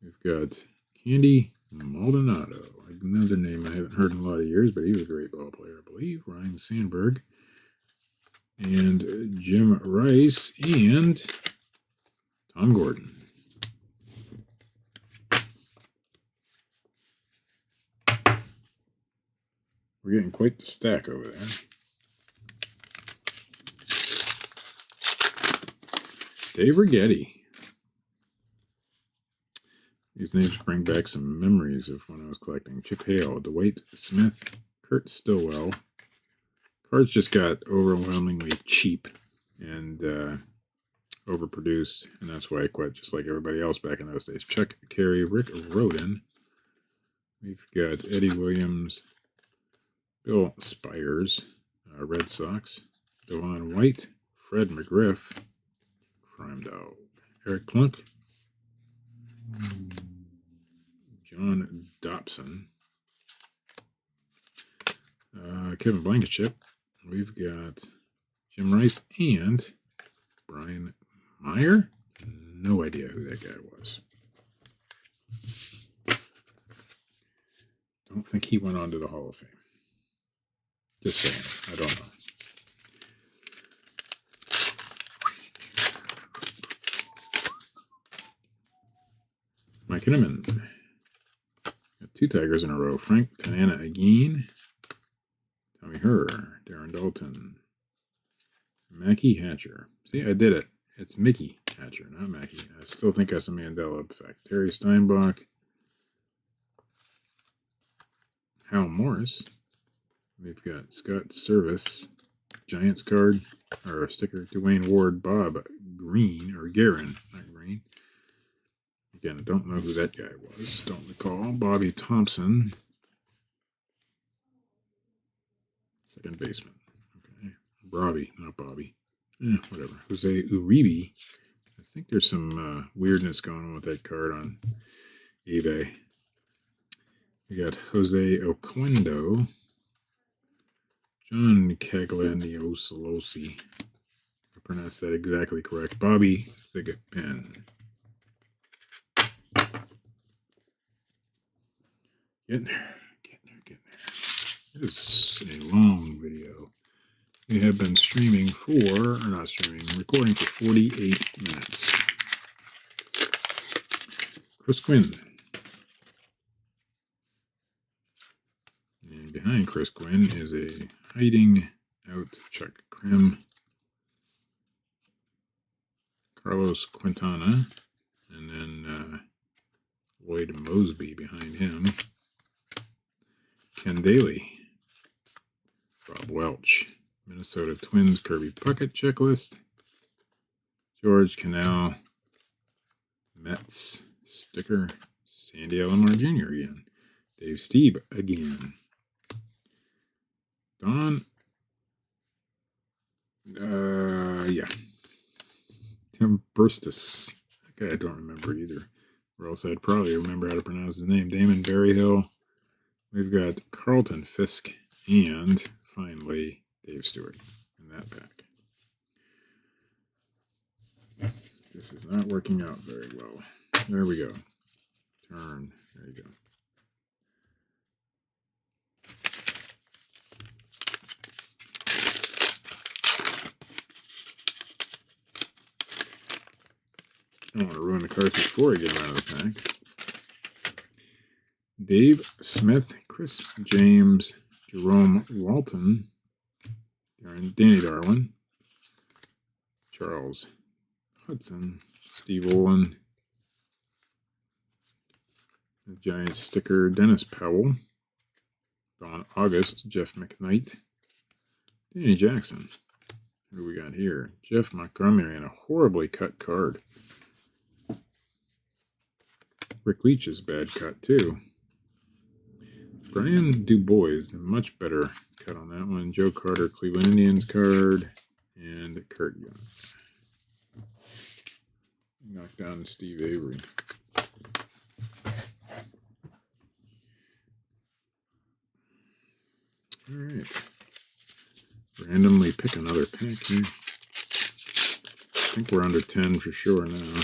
We've got Candy Maldonado. Another name I haven't heard in a lot of years, but he was a great ball player, I believe. Ryan Sandberg. And Jim Rice. And Tom Gordon. We're getting quite the stack over there. Dave Righetti. These names bring back some memories of when I was collecting. Chip Hale, Dwight Smith, Kurt Stillwell. Cards just got overwhelmingly cheap and overproduced, and that's why I quit, just like everybody else back in those days. Chuck Carey, Rick Roden. We've got Eddie Williams, Bill Spires, Red Sox, Devon White, Fred McGriff, Crime Dog, Eric Plunk, John Dobson, Kevin Blankenship. We've got Jim Rice and Brian Meyer. No idea who that guy was. Don't think he went on to the Hall of Fame. Just saying. I don't know. Mike Hinneman. Got 2 Tigers in a row. Frank Tanana again. Tommy Herr. Darren Dalton. Mackie Hatcher. See, I did it. It's Mickey Hatcher, not Mackie. I still think that's a Mandela effect. Terry Steinbach. Hal Morris. We've got Scott Service, Giants card, or sticker, Dwayne Ward, Bob Green, or Guerin, not Green. Again, I don't know who that guy was. Don't recall. Bobby Thompson, second baseman. Okay. Robbie, not Bobby. Whatever. Jose Uribe. I think there's some weirdness going on with that card on eBay. We got Jose Oquendo. John Caglianiosolosi. I pronounced that exactly correct. Bobby Thigpen. Getting there. It is a long video. We have been streaming recording for 48 minutes. Chris Quinn. And behind Chris Quinn is a hiding out Chuck Krim, Carlos Quintana, and then Lloyd Mosby behind him. Ken Daly, Rob Welch, Minnesota Twins Kirby Puckett checklist, George Canal, Mets sticker, Sandy Alomar Jr. again, Dave Steeb again. Don, Tim Burstis. That guy I don't remember either. Or else I'd probably remember how to pronounce his name. Damon Berryhill. We've got Carlton Fisk and finally Dave Stewart in that pack. This is not working out very well. There we go. Turn. There you go. I don't want to ruin the cards before I get them out of the pack. Dave Smith, Chris James, Jerome Walton, Danny Darwin, Charles Hudson, Steve Olin, the Giants sticker, Dennis Powell, Don August, Jeff McKnight, Danny Jackson. Who do we got here? Jeff Montgomery and a horribly cut card. Rick Leach's bad cut, too. Brian Dubois, a much better cut on that one. Joe Carter, Cleveland Indians card, and Kurt Young. Knocked down Steve Avery. All right. Randomly pick another pack here. I think we're under 10 for sure now.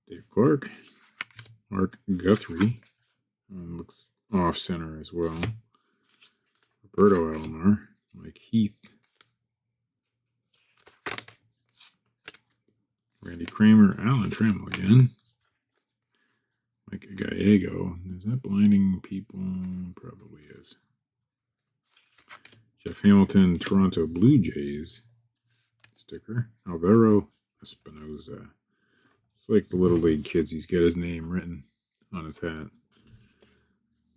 Dave Clark. Mark Guthrie. Looks off center as well. Roberto Alomar. Mike Heath. Randy Kramer. Alan Trammell again. Mike Gallego. Is that blinding people? Probably is. Jeff Hamilton, Toronto Blue Jays sticker. Alvaro Espinoza. It's like the Little League kids. He's got his name written on his hat.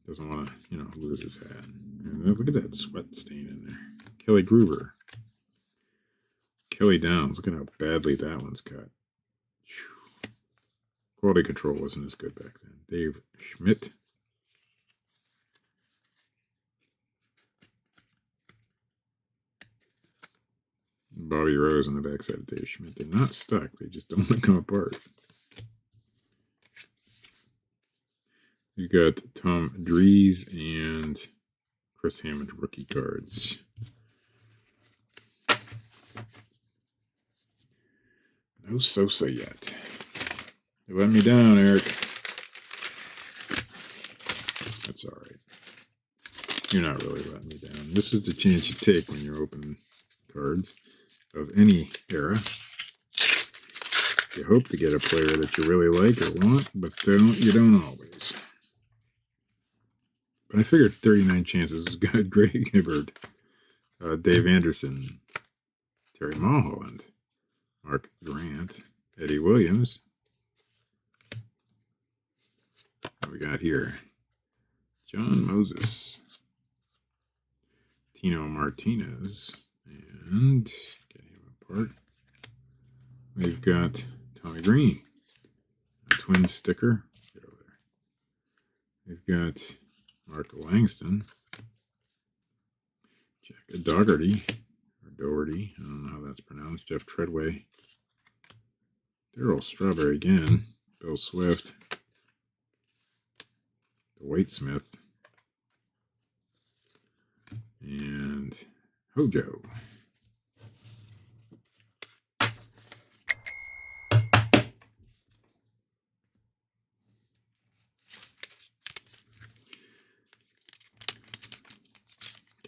Doesn't want to, lose his hat. And look at that sweat stain in there. Kelly Groover. Kelly Downs. Look at how badly that one's cut. Quality control wasn't as good back then. Dave Schmidt. Bobby Rose on the backside of Dave Schmidt. They're not stuck. They just don't want to come apart. You got Tom Dries and Chris Hammond rookie cards. No Sosa yet. You let me down, Eric. That's all right. You're not really letting me down. This is the chance you take when you're opening cards of any era. You hope to get a player that you really like or want, but you don't always. But I figured 39 chances is good. Greg Hibbard, Dave Anderson, Terry Mulholland, Mark Grant, Eddie Williams. What we got here? John Moses, Tino Martinez, and get him apart. We've got Tommy Green, a twin sticker. Get over there. We've got Mark Langston, Jack Dougherty, or Doherty, I don't know how that's pronounced. Jeff Treadway, Darryl Strawberry again, Bill Swift, Dwight Smith, and Hojo.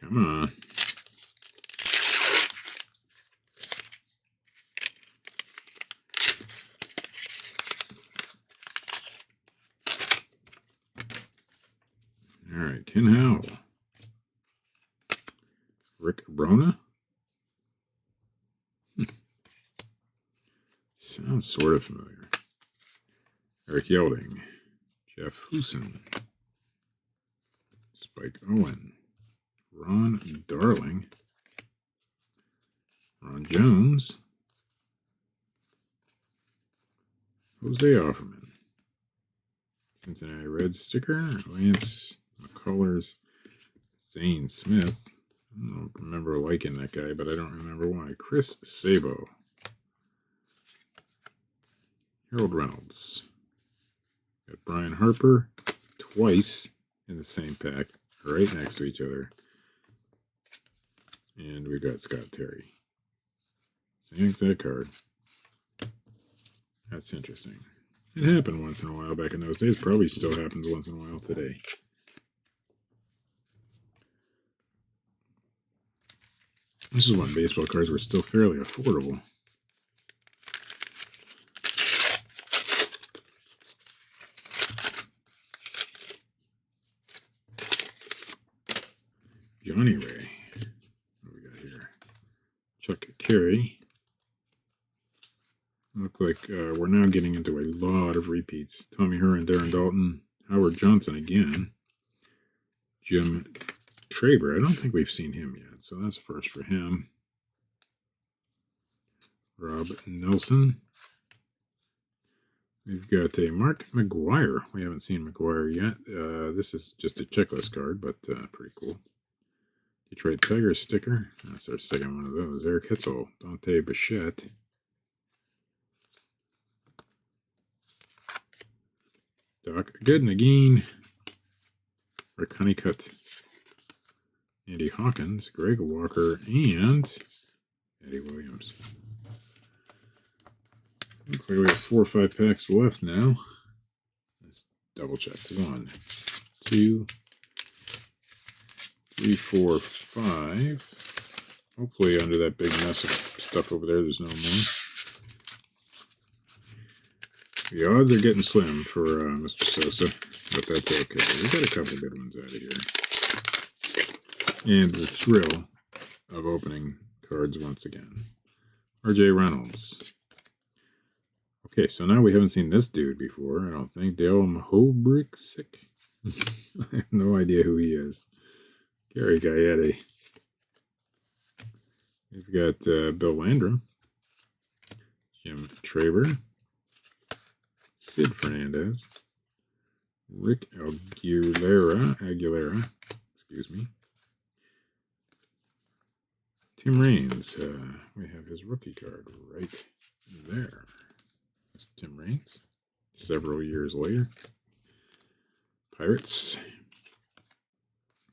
Come on. All right, Ken Howell. Rick Brona. Sounds sort of familiar. Eric Yelding. Jeff Huson. Spike Owen. Ron Darling. Ron Jones. Jose Offerman. Cincinnati Reds sticker. Lance McCullers. Zane Smith. I don't remember liking that guy, but I don't remember why. Chris Sabo. Harold Reynolds. Got Brian Harper twice in the same pack, right next to each other. And we've got Scott Terry. Same exact card. That's interesting. It happened once in a while back in those days. Probably still happens once in a while today. This is when baseball cards were still fairly affordable. Johnny Ray. What do we got here? Chuck Carey. Look like we're now getting into a lot of repeats. Tommy Herr, Darren Dalton, Howard Johnson again. Jim Traber. I don't think we've seen him yet, so that's first for him. Rob Nelson. We've got a Mark McGuire. We haven't seen McGuire yet. This is just a checklist card, but pretty cool. Detroit Tigers sticker. That's our second one of those. Eric Hitzel, Dante Bichette. Doc Goodnagine. Rick Honeycutt. Andy Hawkins. Greg Walker. And Eddie Williams. Looks like we have 4 or 5 packs left now. Let's double check. 1, 2, 3, 4, 5. Hopefully under that big mess of stuff over there, there's no more. The odds are getting slim for Mr. Sosa, but that's okay. We got a couple good ones out of here. And the thrill of opening cards once again. R.J. Reynolds. Okay, so now we haven't seen this dude before, I don't think. Dale Mahobrick. I have no idea who he is. Gary Gaetti. We've got Bill Landrum. Jim Traver. Sid Fernandez. Rick Aguilera. Excuse me. Tim Raines. We have his rookie card right there. Tim Raines, several years later. Pirates.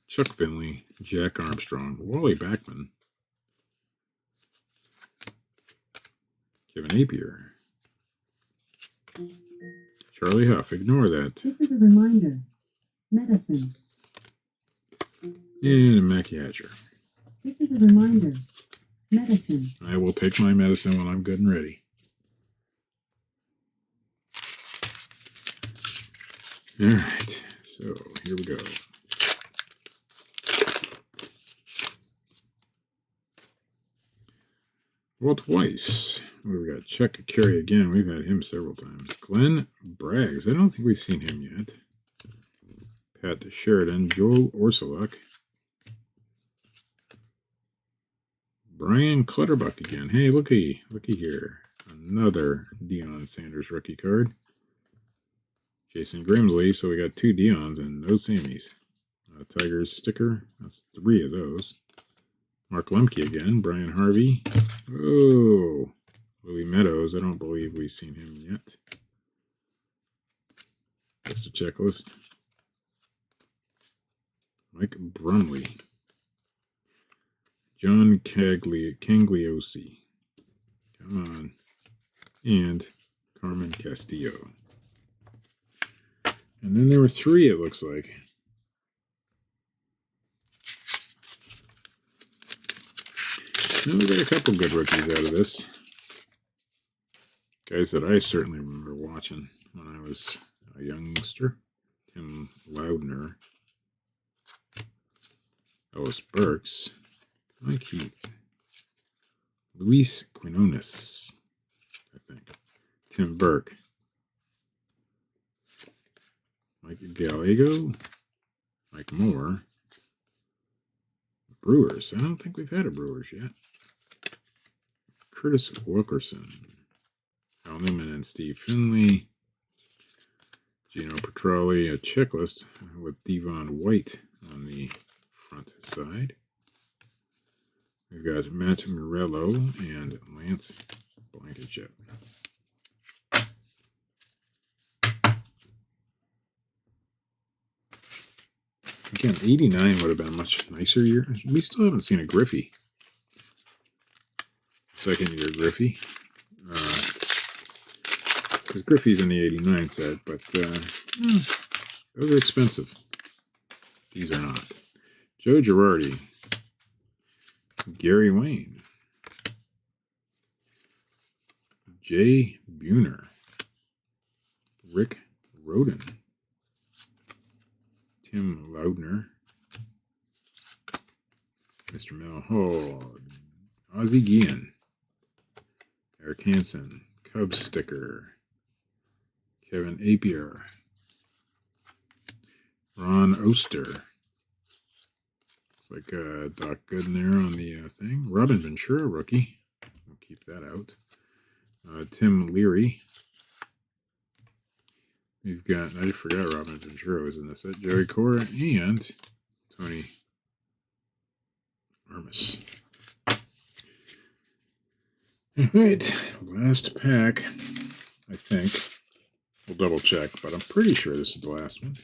Chuck Finley, Jack Armstrong, Wally Backman, Kevin Napier, Charlie Huff. Ignore that. This is a reminder. Medicine. And Mackie Hatcher. This is a reminder. Medicine. I will take my medicine when I'm good and ready. All right, so here we go. Walt Weiss. What do we got? Chuck Carey again. We've had him several times. Glenn Braggs. I don't think we've seen him yet. Pat Sheridan. Joel Orsoluk. Brian Clutterbuck again. Hey, looky here. Another Dion Sanders rookie card. Jason Grimsley, so we got 2 Deons and no Sammys. Tigers sticker, that's 3 of those. Mark Lemke again, Brian Harvey. Oh, Louis Meadows, I don't believe we've seen him yet. Just a checklist. Mike Brumley. John Cagliosi. Come on. And Carmen Castillo. And then there were 3, it looks like. Now we got a couple good rookies out of this. Guys that I certainly remember watching when I was a youngster. Tim Loudner. Ellis Burks. Mike Heath. Luis Quinones, I think. Tim Burke. Mike Gallego, Mike Moore, Brewers. I don't think we've had a Brewers yet. Curtis Wilkerson, Al Newman and Steve Finley, Gino Petrelli, a checklist with Devon White on the front side. We've got Matt Morello and Lance Blankenship. Again, 89 would have been a much nicer year. We still haven't seen a Griffey. Second year Griffey. Because Griffey's in the 89 set, but those are expensive. These are not. Joe Girardi. Gary Wayne. Jay Buhner. Rick Roden. Tim Loudner, Mr. Mel Hall, Ozzie Guillen, Eric Hansen, Cubs sticker, Kevin Apier, Ron Oster, looks like Doc Gooden there on the thing, Robin Ventura rookie, we'll keep that out, Tim Leary, We've got, I forgot Robin Ventura was in this. Jerry Cora and Tony Armas. All right, last pack, I think. We'll double check, but I'm pretty sure this is the last one.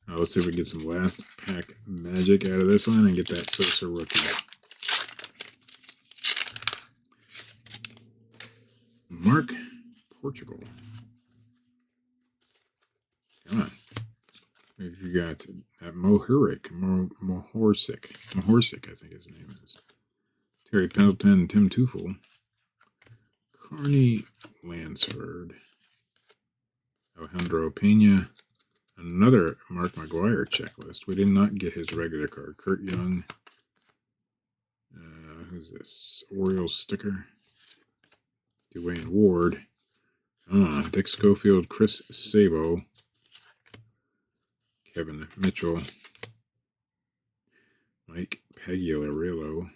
Let's see if we can get some last pack magic out of this one and get that Sosa rookie. Mark Portugal. Come on. We've got Mohoric, I think his name is. Terry Pendleton, Tim Tufel. Carney Lansford. Alejandro Pena. Another Mark McGuire checklist. We did not get his regular card. Kurt Young. Who's this? Orioles sticker. Dwayne Ward. Dick Schofield, Chris Sabo. Kevin Mitchell. Mike Pagliarillo.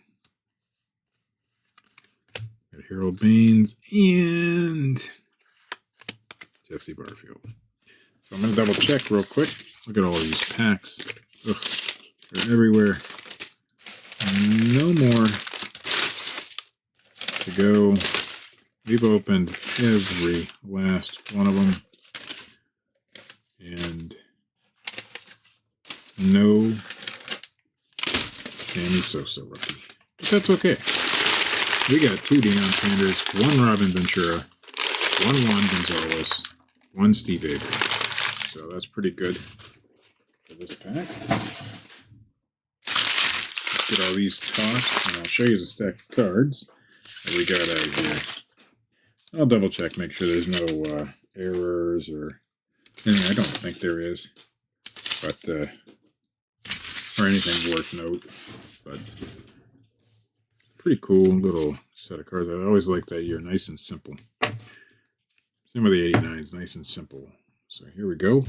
Got Harold Baines and Jesse Barfield. So I'm going to double check real quick. Look at all these packs. Ugh, they're everywhere. No more to go. We've opened every last one of them. And no Sammy Sosa rookie. But that's okay. We got 2 Deion Sanders, 1 Robin Ventura, 1 Juan Gonzalez, 1 Steve Avery. So that's pretty good for this pack. Let's get all these tossed, and I'll show you the stack of cards that we got out of here. I'll double check, make sure there's no errors or anything. I don't think there is, but or anything worth note. But pretty cool little set of cards. I always like that year, nice and simple. Same with the 89s, nice and simple. So here we go.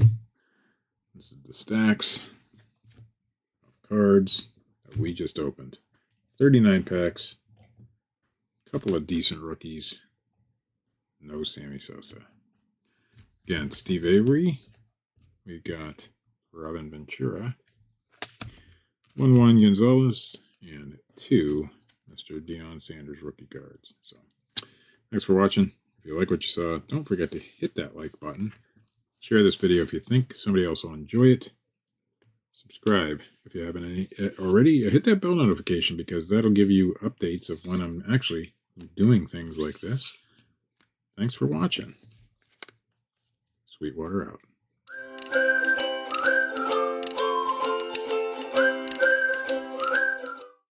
This is the stacks of cards that we just opened. 39 packs, a couple of decent rookies, no Sammy Sosa. Again, Steve Avery. We got Robin Ventura, 1 Juan Gonzalez, and 2 Mr. Deion Sanders rookie cards. So thanks for watching. If you like what you saw, don't forget to hit that like button. Share this video if you think somebody else will enjoy it. Subscribe if you haven't already. Hit that bell notification because that'll give you updates of when I'm actually doing things like this. Thanks for watching. Sweetwater out.